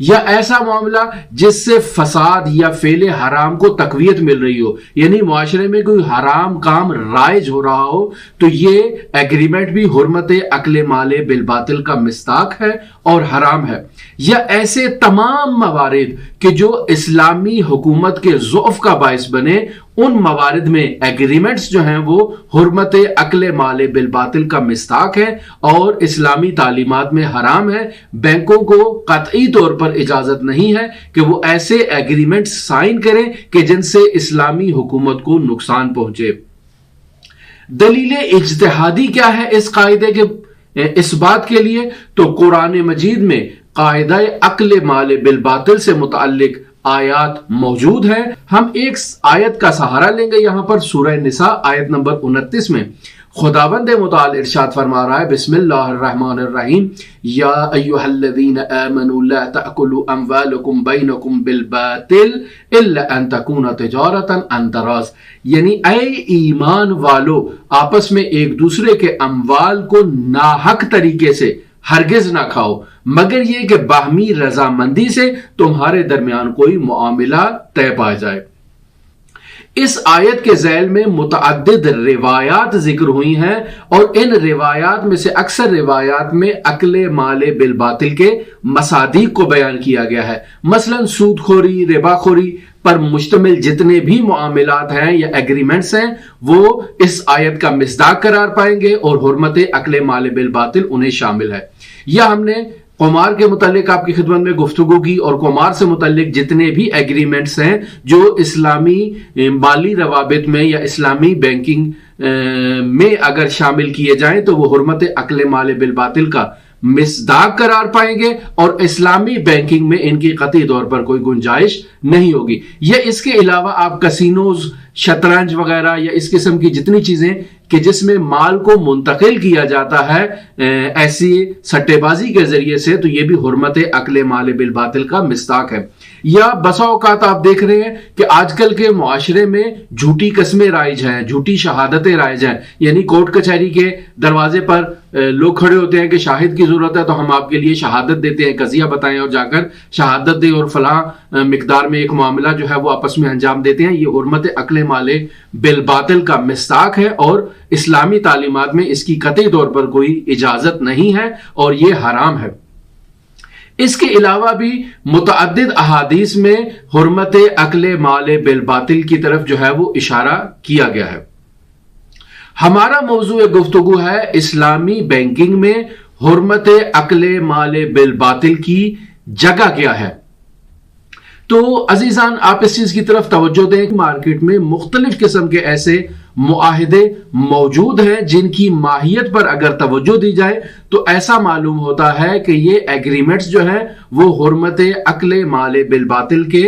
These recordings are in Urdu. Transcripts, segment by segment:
یا ایسا معاملہ جس سے فساد یا فعل حرام کو تقویت مل رہی ہو، یعنی معاشرے میں کوئی حرام کام رائج ہو رہا ہو، تو یہ ایگریمنٹ بھی حرمت عقل مال بالباطل کا مصداق ہے اور حرام ہے۔ یا ایسے تمام موارد کہ جو اسلامی حکومت کے ضعف کا باعث بنے، ان موارد میں ایگریمنٹس جو ہیں وہ حرمت عقل مال بالباطل کا مصداق ہے اور اسلامی تعلیمات میں حرام ہے۔ بینکوں کو قطعی طور پر اجازت نہیں ہے کہ وہ ایسے ایگریمنٹس سائن کریں کہ جن سے اسلامی حکومت کو نقصان پہنچے۔ دلیل اجتہادی کیا ہے اس قاعدے کے اس بات کے لیے؟ تو قرآن مجید میں قاعدہ عقل مال بالباطل سے متعلق آیات موجود ہیں۔ ہم ایک آیت کا سہارا لیں گے یہاں پر، سورہ نساء آیت نمبر 29 میں خداوند متعال ارشاد فرما رہا ہے، بسم اللہ الرحمن الرحیم، یا ایھا الذین آمنوا لا تأکلوا اموالکم بینکم بالباطل الا ان تکون تجارۃ عن تراض، یعنی اے ایمان والو، آپس میں ایک دوسرے کے اموال کو ناحق طریقے سے ہرگز نہ کھاؤ مگر یہ کہ باہمی رضامندی سے تمہارے درمیان کوئی معاملہ طے پا جائے۔ اس آیت کے ذیل میں متعدد روایات ذکر ہوئی ہیں اور ان روایات میں سے اکثر روایات میں عقل مال بالباطل کے مصادیق کو بیان کیا گیا ہے۔ مثلا سود خوری، ربا خوری پر مشتمل جتنے بھی معاملات ہیں یا ایگریمنٹس ہیں وہ اس آیت کا مصداق قرار پائیں گے اور حرمت عقل مال بالباطل انہیں شامل ہے۔ یا ہم نے قمار کے متعلق آپ کی خدمت میں گفتگو کی، اور قمار سے متعلق جتنے بھی ایگریمنٹس ہیں جو اسلامی مالی روابط میں یا اسلامی بینکنگ میں اگر شامل کیے جائیں تو وہ حرمت عقل مال بالباطل کا مصداق قرار پائیں گے اور اسلامی بینکنگ میں ان کی قطعی طور پر کوئی گنجائش نہیں ہوگی۔ یہ اس کے علاوہ آپ کسینوز، شطرنج وغیرہ یا اس قسم کی جتنی چیزیں کہ جس میں مال کو منتقل کیا جاتا ہے ایسی سٹے بازی کے ذریعے سے، تو یہ بھی حرمت عقل مال بالباطل کا مصداق ہے۔ یا بسا اوقات آپ دیکھ رہے ہیں کہ آج کل کے معاشرے میں جھوٹی قسمیں رائج ہیں، جھوٹی شہادتیں رائج ہیں، یعنی کورٹ کچہری کے دروازے پر لوگ کھڑے ہوتے ہیں کہ شاہد کی ضرورت ہے تو ہم آپ کے لیے شہادت دیتے ہیں، قضیہ بتائیں اور جا کر شہادت دیں اور فلاں مقدار میں ایک معاملہ جو ہے وہ آپس میں انجام دیتے ہیں۔ یہ حرمت عقل مال بالباطل کا مصداق ہے اور اسلامی تعلیمات میں اس کی قطعی طور پر کوئی اجازت نہیں ہے اور یہ حرام ہے۔ اس کے علاوہ بھی متعدد احادیث میں حرمت عقل مال بالباطل کی طرف جو ہے وہ اشارہ کیا گیا ہے۔ ہمارا موضوع گفتگو ہے اسلامی بینکنگ میں حرمت عقل مال بالباطل کی جگہ کیا ہے۔ تو عزیزان آپ اس چیز کی طرف توجہ دیں کہ مارکیٹ میں مختلف قسم کے ایسے معاہدے موجود ہیں جن کی ماہیت پر اگر توجہ دی جائے تو ایسا معلوم ہوتا ہے کہ یہ ایگریمنٹس جو ہیں وہ حرمت عقل مال بالباطل کے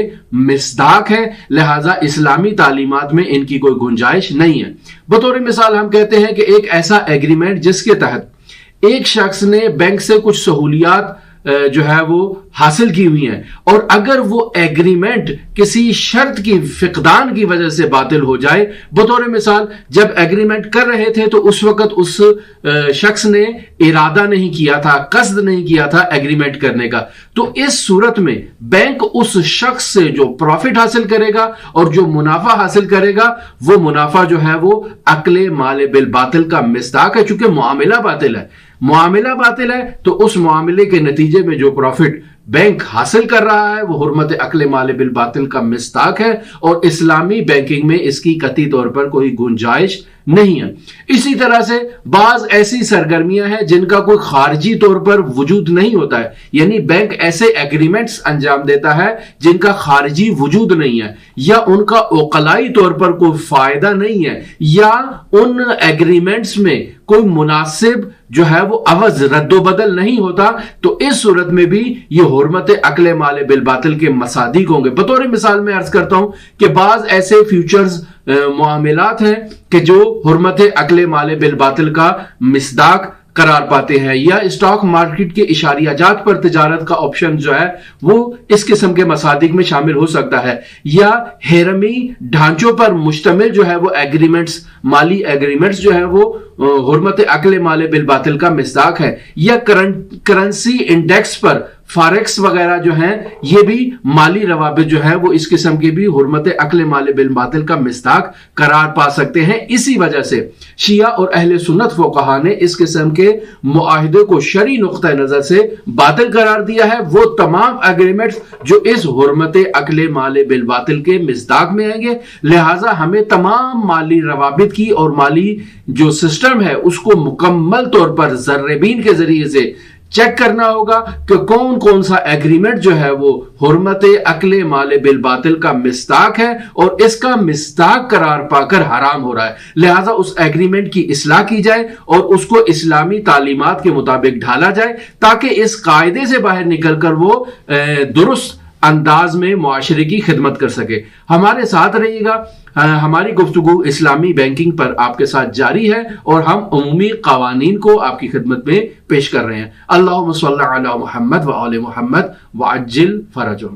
مصداق ہے، لہٰذا اسلامی تعلیمات میں ان کی کوئی گنجائش نہیں ہے۔ بطور مثال ہم کہتے ہیں کہ ایک ایسا ایگریمنٹ جس کے تحت ایک شخص نے بینک سے کچھ سہولیات جو ہے وہ حاصل کی ہوئی ہیں اور اگر وہ ایگریمنٹ کسی شرط کی فقدان کی وجہ سے باطل ہو جائے، بطور مثال جب ایگریمنٹ کر رہے تھے تو اس وقت اس شخص نے ارادہ نہیں کیا تھا، قصد نہیں کیا تھا ایگریمنٹ کرنے کا، تو اس صورت میں بینک اس شخص سے جو پروفٹ حاصل کرے گا اور جو منافع حاصل کرے گا وہ منافع جو ہے وہ عقل مال بالباطل کا مصداق ہے، چونکہ معاملہ باطل ہے۔ معاملہ باطل ہے تو اس معاملے کے نتیجے میں جو پروفٹ بینک حاصل کر رہا ہے وہ حرمت عقل مال بالباطل کا مصداق ہے اور اسلامی بینکنگ میں اس کی قطعی طور پر کوئی گنجائش نہیں ہے۔ اسی طرح سے بعض ایسی سرگرمیاں ہیں جن کا کوئی خارجی طور پر وجود نہیں ہوتا ہے، یعنی بینک ایسے ایگریمنٹس انجام دیتا ہے جن کا خارجی وجود نہیں ہے یا ان کا عقلائی طور پر کوئی فائدہ نہیں ہے یا ان ایگریمنٹس میں کوئی مناسب جو ہے وہ عوض رد و بدل نہیں ہوتا، تو اس صورت میں بھی یہ حرمت عقل مال بالباطل کے مصادیق ہوں گے۔ بطور مثال میں عرض کرتا ہوں کہ بعض ایسے فیوچرز معاملات ہیں کہ جو حرمت عقل مال بالباطل کا مصداق قرار پاتے ہیں، یا اسٹاک مارکیٹ کے اشاریہ جات پر تجارت کا آپشن جو ہے وہ اس قسم کے مصادیق میں شامل ہو سکتا ہے، یا ہیرمی ڈھانچوں پر مشتمل جو ہے وہ ایگریمنٹس، مالی ایگریمنٹس جو ہے وہ حرمت عقل مال بالباطل کا مصداق ہے، یا کرنسی انڈیکس پر فارکس وغیرہ جو ہیں یہ بھی مالی روابط جو ہے وہ اس قسم کے بھی حرمت اکل مال بالباطل کا مصداق قرار پا سکتے ہیں۔ اسی وجہ سے شیعہ اور اہل سنت فقہا نے اس قسم کے معاہدے کو شرعی نقطہ نظر سے باطل قرار دیا ہے۔ وہ تمام ایگریمنٹس جو اس حرمت اکل مال بالباطل کے مصداق میں آئیں گے، لہٰذا ہمیں تمام مالی روابط کی اور مالی جو سسٹم ہے اس کو مکمل طور پر ذربین کے ذریعے سے چیک کرنا ہوگا کہ کون کون سا ایگریمنٹ جو ہے وہ حرمت اکل مال بالباطل کا مصداق ہے اور اس کا مصداق قرار پا کر حرام ہو رہا ہے، لہٰذا اس ایگریمنٹ کی اصلاح کی جائے اور اس کو اسلامی تعلیمات کے مطابق ڈھالا جائے تاکہ اس قاعدے سے باہر نکل کر وہ درست انداز میں معاشرے کی خدمت کر سکے۔ ہمارے ساتھ رہیے گا، ہماری گفتگو اسلامی بینکنگ پر آپ کے ساتھ جاری ہے اور ہم عمومی قوانین کو آپ کی خدمت میں پیش کر رہے ہیں۔ اللہم صلی علی محمد و آل محمد وعجل فرجہم۔